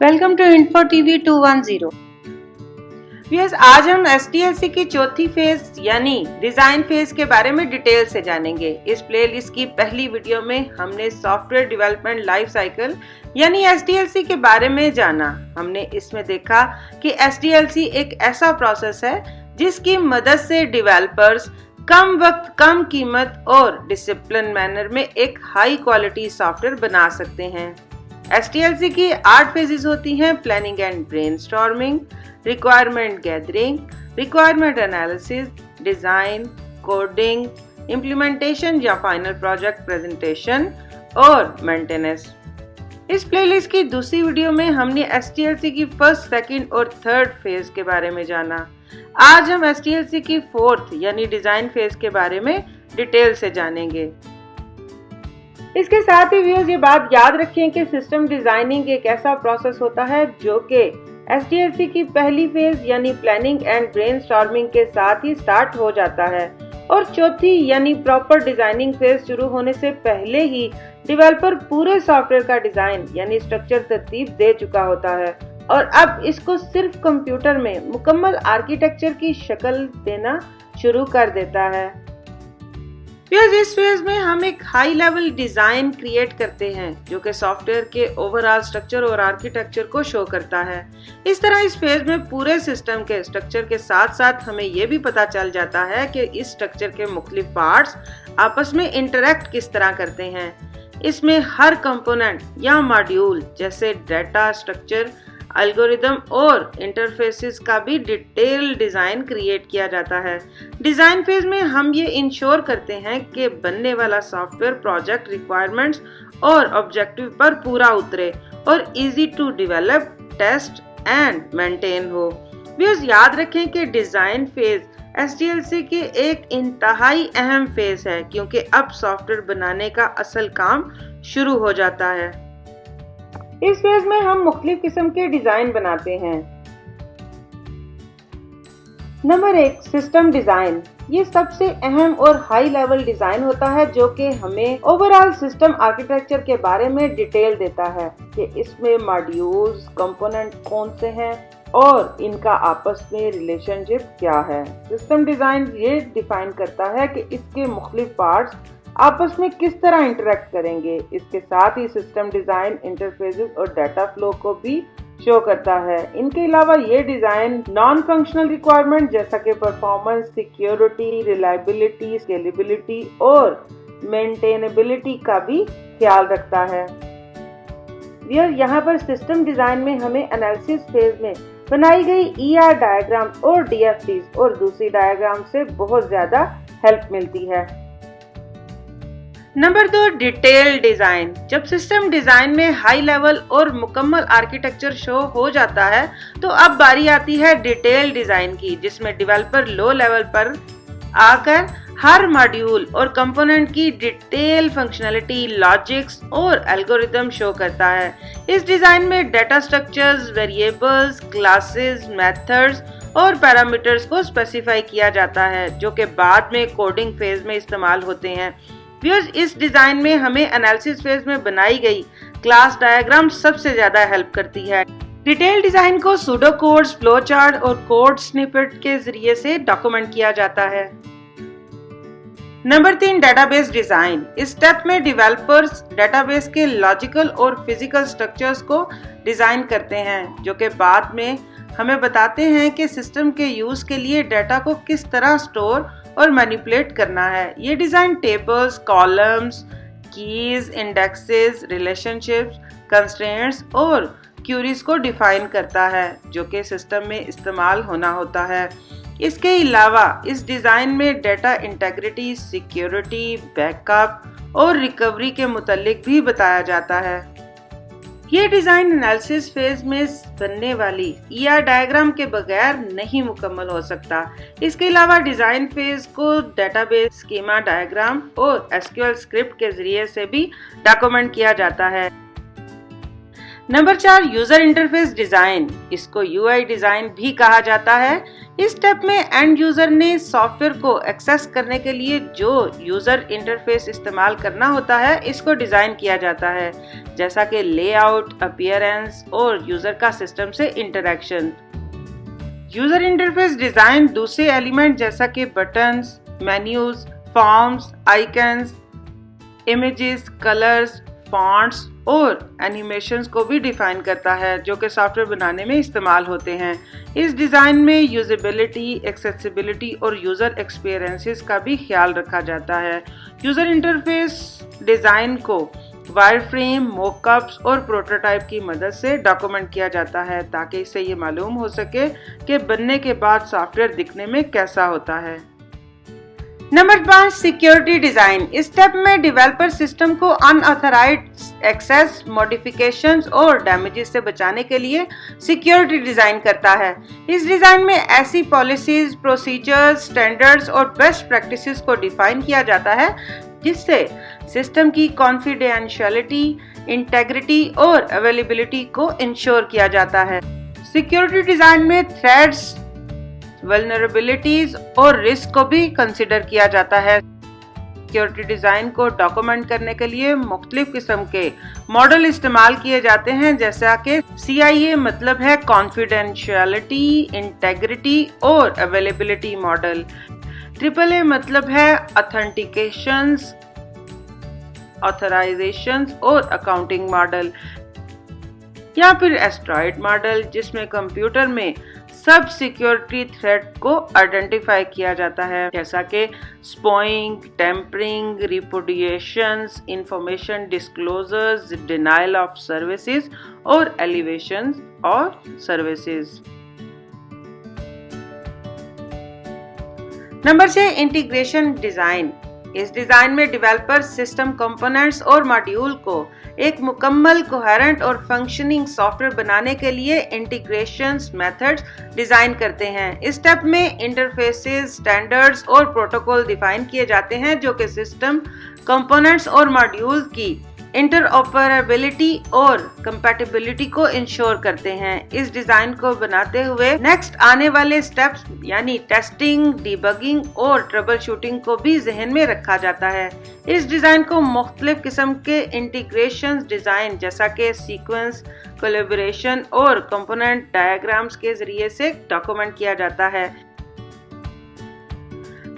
Welcome to info TV 210। Viewers, आज हम SDLC की चौथी फेज यानी डिजाइन फेज के बारे में डिटेल से जानेंगे। इस प्लेलिस्ट की पहली वीडियो में हमने सॉफ्टवेयर डेवलपमेंट लाइफ साइकिल यानी SDLC के बारे में जाना। हमने इसमें देखा कि SDLC एक ऐसा प्रोसेस है जिसकी मदद से डेवलपर्स कम वक्त, कम कीमत और डिसिप्लिन मैनर में एक हाई क्वालिटी सॉफ्टवेयर बना सकते हैं। SDLC की 8 फेजेस होती हैं: planning and brainstorming, requirement gathering, requirement analysis, design, coding, implementation या फाइनल प्रोजेक्ट प्रेजेंटेशन और मेंटेनेंस। इस प्लेलिस्ट की दूसरी वीडियो में हमने SDLC की फर्स्ट, सेकंड और थर्ड फेज के बारे में जाना। आज हम SDLC की फोर्थ यानी डिजाइन फेज के बारे में डिटेल से जानेंगे। इसके साथ ही व्यूअर्स, ये बात याद रखें कि सिस्टम डिजाइनिंग एक ऐसा प्रोसेस होता है जो कि SDLC की पहली फेज यानी प्लानिंग एंड ब्रेनस्टॉर्मिंग के साथ ही स्टार्ट हो जाता है और चौथी यानी प्रॉपर डिजाइनिंग फेज शुरू होने से पहले ही डेवलपर पूरे सॉफ्टवेयर का डिजाइन यानी स्ट्रक्चर तरतीब दे चुका होता है और अब इसको सिर्फ कंप्यूटर में मुकम्मल आर्किटेक्चर की शक्ल देना शुरू कर देता है। इस फेज में हम एक हाई लेवल डिजाइन क्रिएट करते हैं जो कि सॉफ्टवेयर के ओवरऑल स्ट्रक्चर और आर्किटेक्चर को शो करता है। इस तरह इस फेज में पूरे सिस्टम के स्ट्रक्चर के साथ साथ हमें यह भी पता चल जाता है कि इस स्ट्रक्चर के मुख्तलिफ पार्ट्स आपस में इंटरेक्ट किस तरह करते हैं। इसमें हर कंपोनेंट या मॉड्यूल जैसे डाटा स्ट्रक्चर, एल्गोरिदम और इंटरफेसेस का भी डिटेल डिजाइन क्रिएट किया जाता है। डिजाइन फेज में हम ये इंश्योर करते हैं कि बनने वाला सॉफ्टवेयर प्रोजेक्ट रिक्वायरमेंट्स और ऑब्जेक्टिव पर पूरा उतरे और easy to develop, test and maintain हो। व्यूअर्स, याद रखें कि डिजाइन फेज SDLC के एक इंतहाई अहम फेज है क्योंकि अब सॉफ्टवेयर बनाने का असल काम शुरू हो जाता है। इस फेज में हम मुख्तलिफ किस्म के डिजाइन बनाते हैं। Number 1, system design. ये सबसे अहम और हाई लेवल डिजाइन होता है जो कि हमें ओवरऑल सिस्टम आर्किटेक्चर के बारे में डिटेल देता है कि इसमें मॉड्यूल्स, कंपोनेंट कौन से हैं और इनका आपस में रिलेशनशिप क्या है। सिस्टम डिजाइन ये डिफाइन करता है कि इसके मुख्तलिफ पार्ट्स आपस में किस तरह इंटरेक्ट करेंगे। इसके साथ ही सिस्टम डिजाइन इंटरफेसेस और डाटा फ्लो को भी शो करता है। इनके अलावा ये डिजाइन नॉन फंक्शनल रिक्वायरमेंट जैसा कि परफॉर्मेंस, सिक्योरिटी, रिलायबिलिटी, स्केलेबिलिटी और मेंटेनेबिलिटी का भी ख्याल रखता है। यहाँ पर सिस्टम डिजाइन में हमें एनालिसिस फेज में बनाई गई ER डायग्राम और DFDs और दूसरी डायग्राम से बहुत ज्यादा हेल्प मिलती है। Number 2, detail design. जब सिस्टम डिजाइन में हाई लेवल और मुकम्मल आर्किटेक्चर शो हो जाता है तो अब बारी आती है डिटेल डिजाइन की, जिसमें डेवलपर लो लेवल पर आकर हर मॉड्यूल और कंपोनेंट की डिटेल फंक्शनैलिटी, लॉजिक्स और एल्गोरिदम शो करता है। इस डिजाइन में data structures, variables, classes, methods और पैरामीटर्स को स्पेसिफाई किया जाता है जो कि बाद में कोडिंग फेज में इस्तेमाल होते हैं। इस डिजाइन में हमें एनालिसिस फेज में बनाई गई क्लास डायग्राम सबसे ज्यादा हेल्प करती है। डिटेल डिजाइन को सूडो कोड्स, फ्लो चार्ट और कोड स्निपेट के जरिए से डॉक्यूमेंट किया जाता है। Number 3, database design. इस स्टेप में डेवलपर्स डेटाबेस के लॉजिकल और फिजिकल स्ट्रक्चर्स को डिजाइन करते हैं जो कि बाद में हमें बताते हैं कि सिस्टम के यूज के लिए डाटा को किस तरह स्टोर और मैनिपुलेट करना है। ये design tables, columns, keys, indexes, relationships, constraints और क्यूरीज को डिफाइन करता है जो कि सिस्टम में इस्तेमाल होना होता है। इसके अलावा इस डिजाइन में डाटा इंटेग्रिटी, सिक्योरिटी, बैकअप और रिकवरी के मुतालिक भी बताया जाता है। ये डिजाइन एनालिसिस फेज में बनने वाली ER डायग्राम के बगैर नहीं मुकम्मल हो सकता। इसके अलावा डिजाइन फेज को डेटाबेस स्कीमा डायग्राम और SQL स्क्रिप्ट के जरिए से भी डॉक्यूमेंट किया जाता है। Number 4, user interface design. इसको यूआई डिजाइन भी कहा जाता है। इस स्टेप में एंड यूजर ने सॉफ्टवेयर को एक्सेस करने के लिए जो यूजर इंटरफेस इस्तेमाल करना होता है, इसको डिजाइन किया जाता है, जैसा कि लेआउट, अपीयरेंस और यूजर का सिस्टम से इंटरेक्शन। यूजर इंटरफेस डिजाइन दूसरे एलिमेंट जैसा कि buttons, menus, forms, icons, images, colours, fonts और एनिमेशंस को भी डिफाइन करता है, जो कि सॉफ्टवेयर बनाने में इस्तेमाल होते हैं। इस डिज़ाइन में यूजेबिलिटी, एक्सेसिबिलिटी और यूज़र एक्सपीरियंसेस का भी ख्याल रखा जाता है। यूज़र इंटरफेस डिज़ाइन को वायरफ्रेम, मॉकअप्स और प्रोटोटाइप की मदद से डॉक्यूमेंट किया जाता है, ताकि इससे ये मालूम हो सके कि बनने के बाद सॉफ्टवेयर दिखने में कैसा होता है। Number 5, security design. इस स्टेप में डेवलपर सिस्टम को अनऑथराइज्ड एक्सेस, मॉडिफिकेशंस और डैमेजेस से बचाने के लिए सिक्योरिटी डिजाइन करता है। इस डिजाइन में ऐसी पॉलिसीज, प्रोसीजर्स, स्टैंडर्ड्स और बेस्ट प्रैक्टिसेस को डिफाइन किया जाता है, जिससे सिस्टम की कॉन्फिडेंशियलिटी, इंटेग्रिटी और अवेलेबिलिटी को इंश्योर किया जाता है। सिक्योरिटी डिजाइन में थ्रेड्स, वल्नरेबिलिटीज और रिस्क को भी कंसिडर किया जाता है। सिक्योरिटी डिजाइन को डॉक्यूमेंट करने के लिए मुख्तलिफ किस्म के मॉडल इस्तेमाल किए जाते हैं, जैसा कि CIA मतलब है कॉन्फिडेंशियलिटी, इंटेग्रिटी और अवेलेबिलिटी मॉडल। AAA मतलब है ऑथेंटिकेशंस, ऑथराइजेशंस और अकाउंटिंग मॉडल, या फिर एस्ट्रॉइड मॉडल, जिसमें कंप्यूटर में सब सिक्योरिटी थ्रेट को आइडेंटिफाई किया जाता है, जैसा कि spoofing, tampering, repudiations, information disclosures, denial of services और एलिवेशन और सर्विसेज। Number 6, integration design. इस डिजाइन में डेवलपर सिस्टम कंपोनेंट्स और मॉड्यूल को एक मुकम्मल, कोहेरेंट और फंक्शनिंग सॉफ्टवेयर बनाने के लिए इंटीग्रेशंस मेथड्स डिजाइन करते हैं। इस स्टेप में इंटरफेसेस, स्टैंडर्ड्स और प्रोटोकॉल डिफाइन किए जाते हैं, जो कि सिस्टम कंपोनेंट्स और मॉड्यूल की इंटरऑपरेबिलिटी और कंपैटिबिलिटी को इंश्योर करते हैं। इस डिजाइन को बनाते हुए नेक्स्ट आने वाले स्टेप्स यानी टेस्टिंग, डिबगिंग और ट्रबल शूटिंग को भी जहन में रखा जाता है। इस डिजाइन को मुख्तलिफ किस्म के इंटीग्रेशन डिजाइन, जैसा कि सीक्वेंस, कोलैबोरेशन और कंपोनेंट डायग्राम्स के जरिए से डॉक्यूमेंट किया जाता है।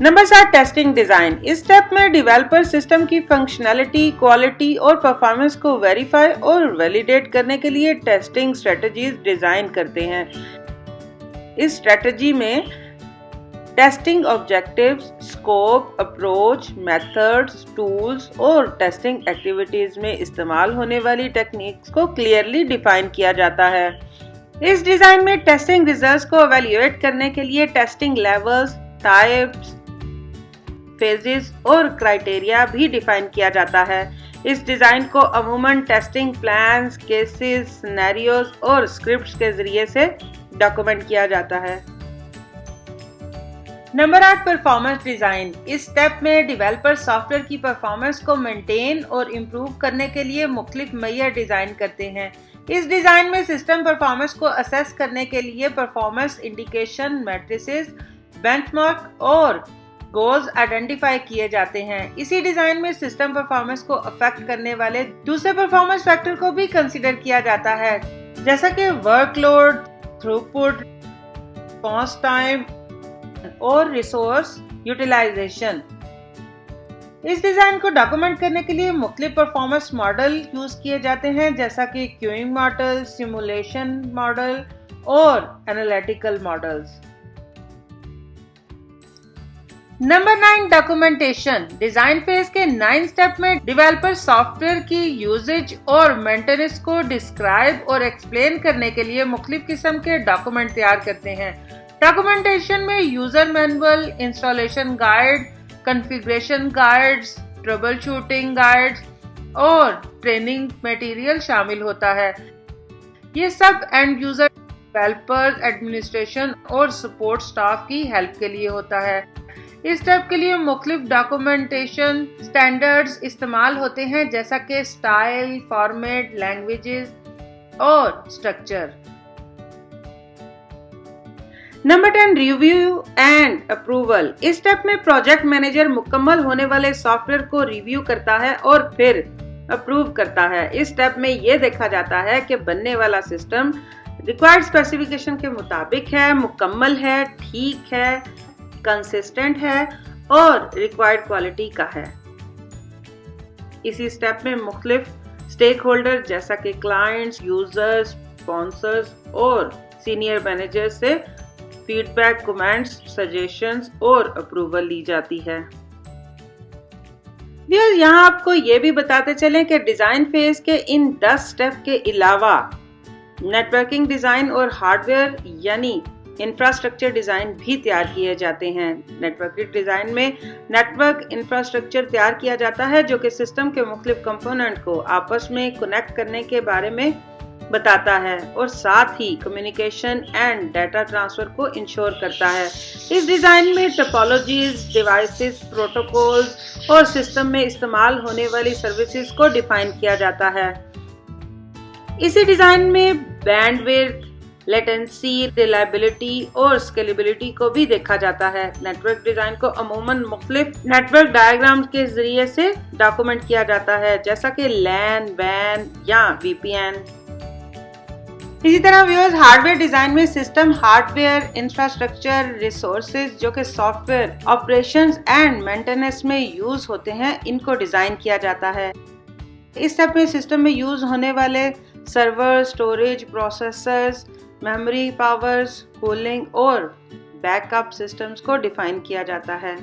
Number 7, testing design. इस स्टेप में डेवलपर सिस्टम की फंक्शनैलिटी, क्वालिटी और परफॉर्मेंस को वेरीफाई और वैलिडेट करने के लिए टेस्टिंग स्ट्रेटजीज डिजाइन करते हैं। इस स्ट्रेटजी में testing objectives, scope, approach, methods, tools और टेस्टिंग एक्टिविटीज में इस्तेमाल होने वाली टेक्निक्स को क्लियरली डिफाइन किया जाता है। इस डिजाइन में टेस्टिंग रिजल्ट्स को एवेल्युएट करने के लिए टेस्टिंग लेवल्स, टाइप्स, फेजेस और क्राइटेरिया भी डिफाइन किया जाता है। इस डिजाइन को अमूमन टेस्टिंग प्लान्स, केसेस, सिनेरियोज और स्क्रिप्ट्स के जरिए से डॉक्यूमेंट किया जाता है। Number 8, performance design. इस स्टेप में डेवलपर सॉफ्टवेयर की परफॉर्मेंस को मेंटेन और इम्प्रूव करने के लिए मुख्तलिफ मेजर डिजाइन करते हैं। इस डिजाइन में सिस्टम परफॉर्मेंस को असेस करने के लिए परफॉर्मेंस इंडिकेशन मैट्रिसेस, बेंचमार्क और गोल्स आइडेंटिफाई किए जाते हैं। इसी डिजाइन में सिस्टम परफॉर्मेंस को अफेक्ट करने वाले दूसरे परफॉर्मेंस फैक्टर को भी कंसीडर किया जाता है, जैसा कि वर्कलोड, थ्रूपुट, रिस्पॉन्स टाइम और रिसोर्स यूटिलाइजेशन। इस डिजाइन को डॉक्यूमेंट करने के लिए मुख्तलिफ परफॉर्मेंस मॉडल यूज किए जाते हैं, जैसा कि क्यूइंग मॉडल, सिमुलेशन मॉडल और analytical models. Number 9, documentation. Design phase के 9 स्टेप में डेवलपर सॉफ्टवेयर की यूजेज और मेंटेनेंस को डिस्क्राइब और एक्सप्लेन करने के लिए मुख्तलिफ किस्म के डॉक्यूमेंट तैयार करते हैं। डॉक्यूमेंटेशन में user manual, installation guide, configuration guides, trouble shooting guides और ट्रेनिंग मटेरियल शामिल होता है। ये सब एंड यूजर, डेवलपर, एडमिनिस्ट्रेशन और सपोर्ट स्टाफ की हेल्प के लिए होता है। इस स्टेप के लिए मुख्तलिफ डॉक्यूमेंटेशन स्टैंडर्ड्स इस्तेमाल होते हैं, जैसा कि स्टाइल, फॉर्मेट, लैंग्वेजेस, और structure. Number 10, review and approval. इस स्टेप में प्रोजेक्ट मैनेजर मुकम्मल होने वाले सॉफ्टवेयर को रिव्यू करता है और फिर अप्रूव करता है। इस स्टेप में यह देखा जाता है कि बनने वाला सिस्टम रिक्वायर्ड स्पेसिफिकेशन के मुताबिक है, मुकम्मल है, ठीक है, कंसिस्टेंट है और रिक्वायर्ड क्वालिटी का है। इसी स्टेप में मुख्तलिफ स्टेक होल्डर जैसा कि क्लाइंट्स, यूजर्स, स्पॉन्सर्स और सीनियर मैनेजर से फीडबैक, कमेंट्स, सजेशंस और अप्रूवल ली जाती है। यहाँ आपको ये भी बताते चलें कि डिजाइन फेज के इन 10 स्टेप के अलावा नेटवर्किंग डिजाइन और हार्डवेयर यानी इंफ्रास्ट्रक्चर डिजाइन भी तैयार किए जाते हैं। नेटवर्किंग डिजाइन में नेटवर्क इंफ्रास्ट्रक्चर तैयार किया जाता है जो कि सिस्टम के मुख्तलिफ कंपोनेंट को आपस में कनेक्ट करने के बारे में बताता है और साथ ही कम्युनिकेशन एंड डाटा ट्रांसफर को इंश्योर करता है। इस डिजाइन में टोपोलॉजीज, डिवाइसेस, प्रोटोकॉल्स और सिस्टम में इस्तेमाल होने वाली सर्विसेज को डिफाइन किया जाता है। इसी डिजाइन में बैंडविड्थ, लेटेंसी, रिलायबिलिटी और स्केलेबिलिटी को भी देखा जाता है। नेटवर्क डिजाइन को अमूमन मुख्तलिफ नेटवर्क डायग्राम्स के जरिए से डॉक्यूमेंट किया जाता है जैसा कि लैन, वैन या वीपीएन। इसी तरह व्यूअर्स, हार्डवेयर डिजाइन में सिस्टम, हार्डवेयर, इंफ्रास्ट्रक्चर, रिसोर्सेज जो कि सॉफ्टवेयर ऑपरेशंस एंड मेंटेनेंस में यूज होते हैं, इनको डिजाइन किया जाता है। इस स्टेप में सिस्टम में यूज होने वाले server, storage, processors, memory, powers, cooling और बैकअप सिस्टम्स को डिफाइन किया जाता है।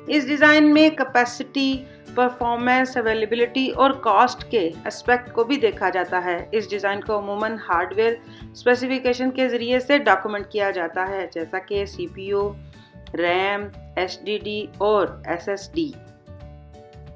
इस डिजाइन में कैपेसिटी, परफॉर्मेंस, अवेलेबिलिटी और कॉस्ट के एस्पेक्ट को भी देखा जाता है। इस डिजाइन को अमूमन हार्डवेयर स्पेसिफिकेशन के जरिए से डॉक्यूमेंट किया जाता है जैसा कि सीपीयू, रैम, एचडीडी और एसएसडी।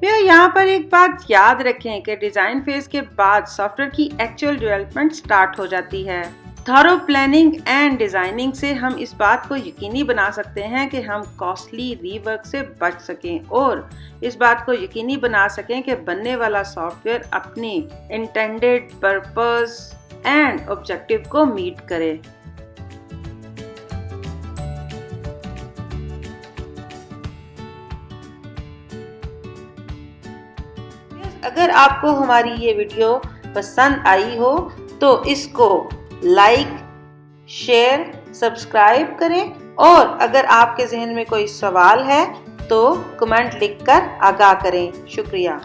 यहाँ पर एक बात याद रखें कि डिजाइन फेज के बाद सॉफ्टवेयर की एक्चुअल डेवलपमेंट स्टार्ट हो जाती है। थॉरो प्लानिंग एंड डिजाइनिंग से हम इस बात को यकीनी बना सकते हैं कि हम कॉस्टली रीवर्क से बच सकें और इस बात को यकीनी बना सकें कि बनने वाला सॉफ्टवेयर अपनी इंटेंडेड पर्पस एंड ऑब्जेक्टिव को मीट करे। अगर आपको हमारी ये वीडियो पसंद आई हो तो इसको लाइक, शेयर, सब्सक्राइब करें और अगर आपके जहन में कोई सवाल है तो कमेंट लिखकर आगाह करें। शुक्रिया।